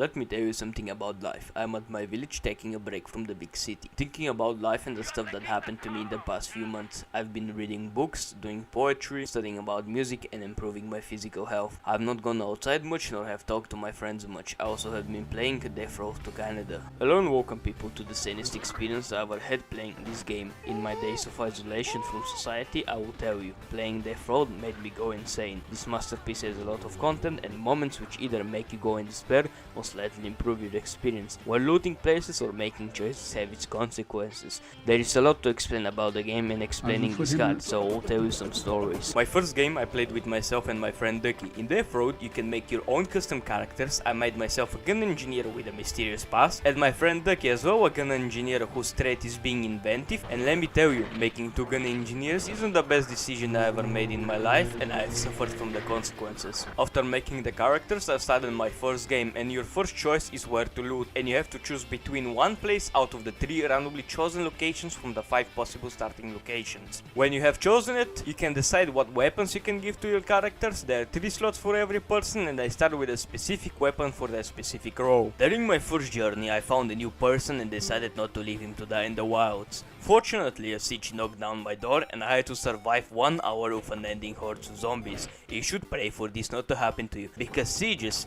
Let me tell you something about life. I'm at my village taking a break from the big city. Thinking about life and the stuff that happened to me in the past few months. I've been reading books, doing poetry, studying about music and improving my physical health. I've not gone outside much nor have talked to my friends much. I also have been playing Death Row to Canada. Alone welcome people to the sanest experience I ever had playing this game. In my days of isolation from society, I will tell you, playing Death Row made me go insane. This masterpiece has a lot of content and moments which either make you go in despair or slightly improve your experience, while looting places or making choices have its consequences. There is a lot to explain about the game and explaining this card, so I'll tell you some stories. My first game I played with myself and my friend Ducky. In Death Road you can make your own custom characters. I made myself a gun engineer with a mysterious past, and my friend Ducky as well, a gun engineer whose trait is being inventive, and let me tell you, making two gun engineers isn't the best decision I ever made in my life, and I've suffered from the consequences. After making the characters, I started my first game, and your first choice is where to loot, and you have to choose between one place out of the 3 randomly chosen locations from the 5 possible starting locations. When you have chosen it, you can decide what weapons you can give to your characters. There are 3 slots for every person, and I started with a specific weapon for that specific role. During my first journey, I found a new person and decided not to leave him to die in the wilds. Fortunately, a siege knocked down my door and I had to survive 1 hour of unending hordes of zombies. You should pray for this not to happen to you, because sieges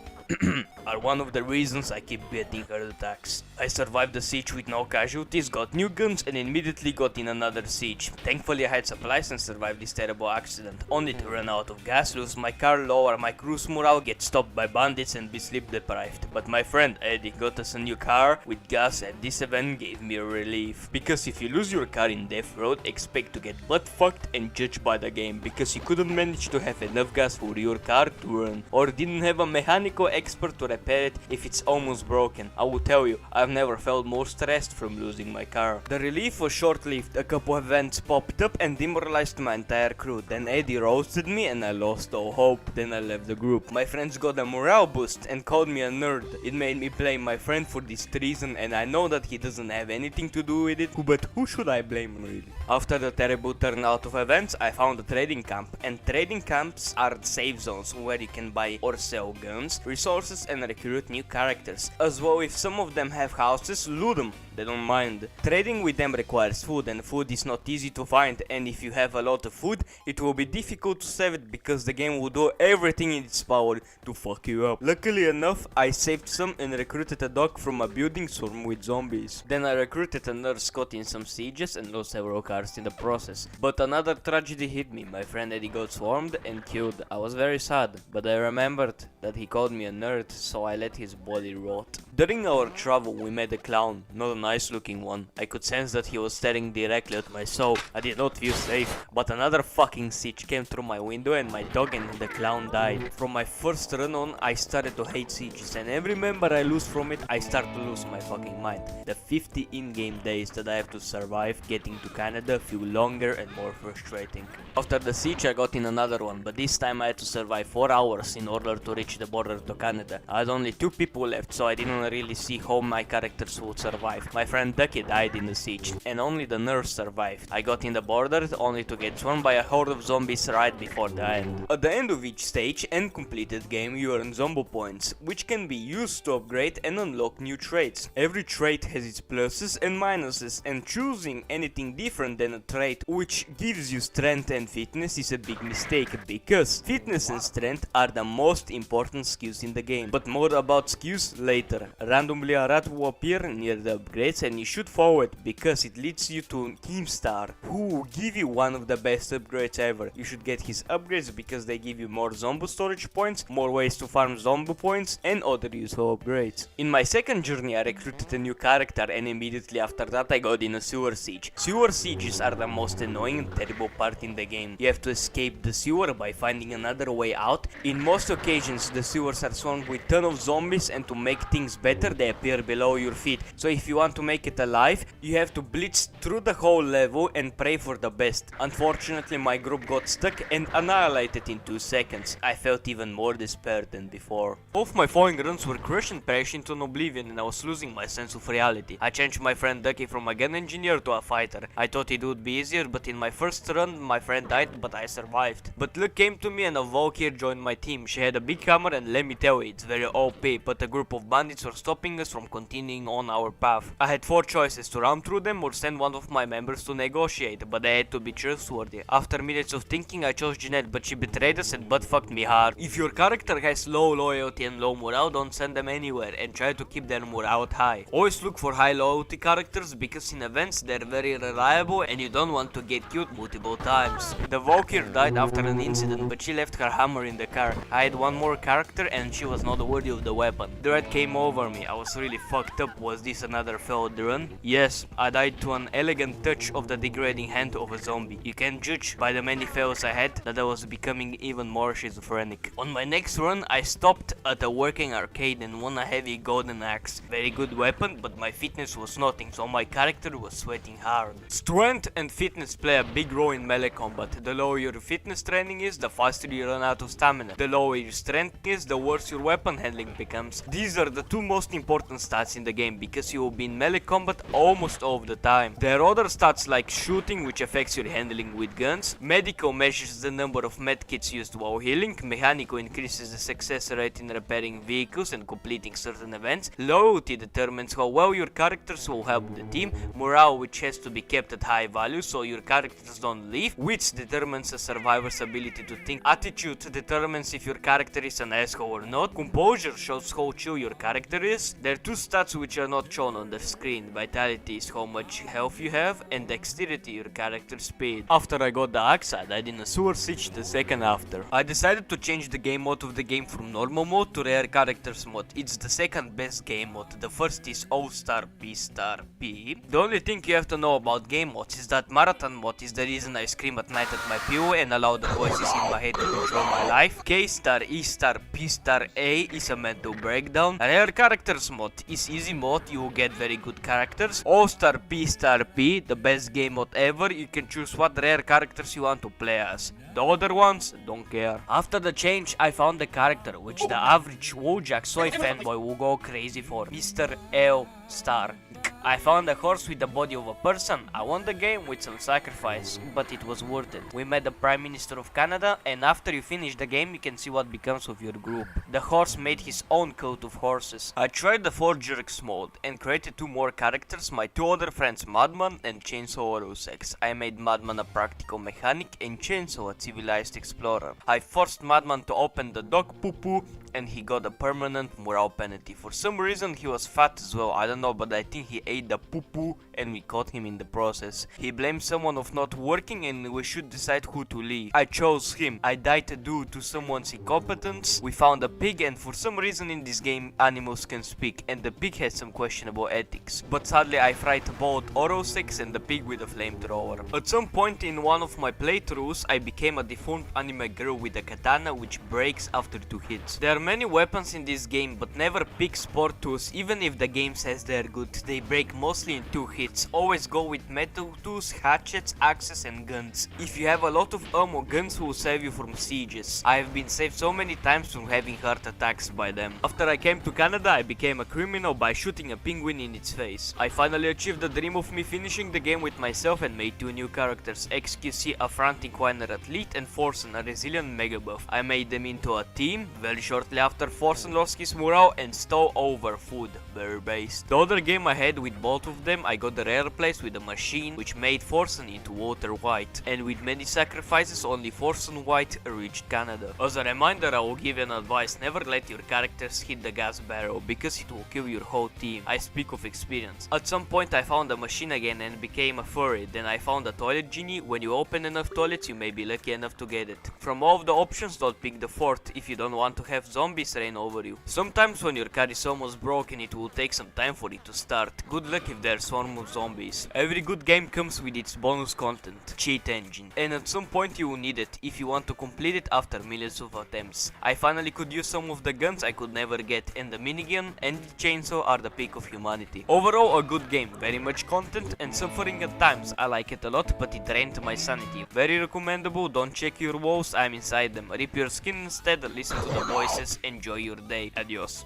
are one of the reasons I keep getting heart attacks. I survived the siege with no casualties, got new guns and immediately got in another siege. Thankfully I had supplies and survived this terrible accident, only to run out of gas, lose my car, lower my cruise morale, get stopped by bandits and be sleep deprived. But my friend Eddie got us a new car with gas, and this event gave me a relief. Because if you lose your car in Death Road, expect to get butt fucked and judged by the game, because you couldn't manage to have enough gas for your car to run, or didn't have a mechanical expert to repair it if it's almost broken. I will tell you, I've never felt more stressed from losing my car. The relief was short-lived. A couple of events popped up and demoralized my entire crew. Then Eddie roasted me and I lost all hope. Then I left the group. My friends got a morale boost and called me a nerd. It made me blame my friend for this treason, and I know that he doesn't have anything to do with it, but who should I blame really? After the terrible turnout of events, I found a trading camp, and trading camps are safe zones where you can buy or sell guns, resources and recruit new characters. As well, if some of them have houses, loot them, they don't mind. Trading with them requires food, and food is not easy to find, and if you have a lot of food, it will be difficult to save it because the game will do everything in its power to fuck you up. Luckily enough, I saved some and recruited a dog from a building swarm with zombies. Then I recruited a nurse, got in some sieges and lost several cars in the process. But another tragedy hit me. My friend Eddie got swarmed and killed. I was very sad, but I remembered that he called me a nerd, so I let his body rot. During our travel, we met a clown, not a nice looking one. I could sense that he was staring directly at my soul. I did not feel safe, but another fucking siege came through my window and my dog and the clown died. From my first run on, I started to hate sieges, and every member I lose from it, I start to lose my fucking mind. The 50 in-game days that I have to survive getting to Canada feel longer and more frustrating. After the siege, I got in another one, but this time I had to survive 4 hours in order to reach the border to Canada. I had only 2 people left, so I didn't really see how my characters would survive. My friend Ducky died in the siege, and only the nurse survived. I got in the border only to get swarmed by a horde of zombies right before the end. At the end of each stage and completed game, you earn zombo points, which can be used to upgrade and unlock new traits. Every trait has its pluses and minuses, and choosing anything different than a trait which gives you strength and fitness is a big mistake, because fitness and strength are the most important skills in the game. But more about skills later. Randomly a rat will appear near the upgrades and you should follow it, because it leads you to Keemstar, who will give you one of the best upgrades ever. You should get his upgrades because they give you more zombo storage points, more ways to farm zombo points and other useful upgrades. In my second journey I recruited a new character, and immediately after that I got in a sewer siege. Sewer sieges are the most annoying and terrible part in the game. You have to escape the sewer by finding another way out. In most occasions the sewers are swarmed with ton of zombies, and to make things better they appear below your feet. So if you want to make it alive, you have to blitz through the whole level and pray for the best. Unfortunately my group got stuck and annihilated in 2 seconds. I felt even more despair than before. Both my following runs were crushed and perished into oblivion, and I was losing my sense of reality. I changed my friend Ducky from a gun engineer to a fighter. I thought it would be easier, but in my first run my friend died, but I survived. But luck came to me and a Valkyrie joined my team. She had a big hammer and let me tell you, it's very OP, but a group of bandits were stopping us from continuing on our path. I had 4 choices: to run through them or send one of my members to negotiate, but I had to be trustworthy. After minutes of thinking I chose Jeanette, but she betrayed us and butt fucked me hard. If your character has low loyalty and low morale, don't send them anywhere and try to keep their morale high. Always look for high loyalty characters because in events they're very reliable and you don't want to get killed multiple times. The Valkyrie died after an incident, but she left her hammer in the car. I had one more character and she was not worthy of the weapon. Dread came over me. I was really fucked up. Was this another failed run? Yes, I died to an elegant touch of the degrading hand of a zombie. You can judge by the many fails I had that I was becoming even more schizophrenic. On my next run I stopped at a working arcade and won a heavy golden axe. Very good weapon, but my fitness was nothing, so my character was sweating hard. Strength and fitness play a big role in melee combat. The lower your fitness training is, the faster you run out of stamina. The lower your strength is, the worse your weapon handling becomes. These are the 2 most important stats in the game because you will be in melee combat almost all of the time. There are other stats like shooting, which affects your handling with guns. Medical measures the number of medkits used while healing. Mechanical increases the success rate in repairing vehicles and completing certain events. Loyalty determines how well your characters will help the team. Morale, which has to be kept at high value so your characters don't leave. Wits determines a survivor's ability to think. Attitude determines if your character is an asshole or not. Composure shows how chill your character is. There are 2 stats which are not shown on the screen. Vitality is how much health you have, and dexterity your character's speed. After I got the axe, I died in a sewer siege the second after. I decided to change the game mode of the game from normal mode to rare characters mode. It's the second best game mode. The first is O-star P-star P. The only thing you have to know about game modes is that marathon mode is the reason I scream at night at my PO and allow the voices in my head to control my life. K-star, E-star, P-star A is a mental breakdown. Rare characters mode is easy mode, you will get very good characters. O-star P-star P, the best game mode ever, you can choose what rare characters you want to play as. The other ones, don't care. After the change, I found a character which the average Wojak soy fanboy will go crazy for. Mr. L Star. I found a horse with the body of a person. I won the game with some sacrifice, but it was worth it. We met the Prime Minister of Canada, and after you finish the game you can see what becomes of your group. The horse made his own coat of horses. I tried the 4 jerks mode and created 2 more characters, my 2 other friends Madman and Chainsaw Orosex. I made Madman a practical mechanic and Chainsaw a civilized explorer. I forced Madman to open the dog poo-poo and he got a permanent morale penalty. For some reason he was fat as well, I don't know, but I think he ate the poo-poo and we caught him in the process. He blamed someone of not working and we should decide who to leave. I chose him. I died due to someone's incompetence. We found a pig and for some reason in this game animals can speak and the pig has some questionable ethics. But sadly I fried both Orosex and the pig with a flamethrower. At some point in one of my playthroughs I became a deformed anime girl with a katana which breaks after 2 hits. There are many weapons in this game but never pick sport tools even if the game says they're good. They break mostly in 2 hits. Always go with metal tools, hatchets, axes and guns. If you have a lot of ammo, guns will save you from sieges. I have been saved so many times from having heart attacks by them. After I came to Canada I became a criminal by shooting a penguin in its face. I finally achieved the dream of me finishing the game with myself and made 2 new characters, XQC a frantic whiner athlete and Forsen a resilient mega buff. I made them into a team. Very shortly after Forsen lost his morale and stole over food, very based. The other game I had with both of them I got the rare place with a machine which made Forsen into Water White, and with many sacrifices only Forsen White reached Canada. As a reminder I will give you an advice, never let your characters hit the gas barrel because it will kill your whole team. I speak of experience. At some point I found a machine again and became a furry, then I found a toilet genie. When you open enough toilets you may be lucky enough to get it. From all of the options don't pick the 4th if you don't want to have zombies reign over you. Sometimes when your car is almost broken it will take some time for it to start. Good luck if there's swarm of zombies. Every good game comes with its bonus content, cheat engine, and at some point you will need it if you want to complete it after millions of attempts. I finally could use some of the guns I could never get, and the minigun and the chainsaw are the peak of humanity. Overall a good game, very much content and suffering at times. I like it a lot but it drained my sanity. Very recommendable, don't check your walls, I'm inside them. Rip your skin instead, listen to the voices, enjoy your day. Adios.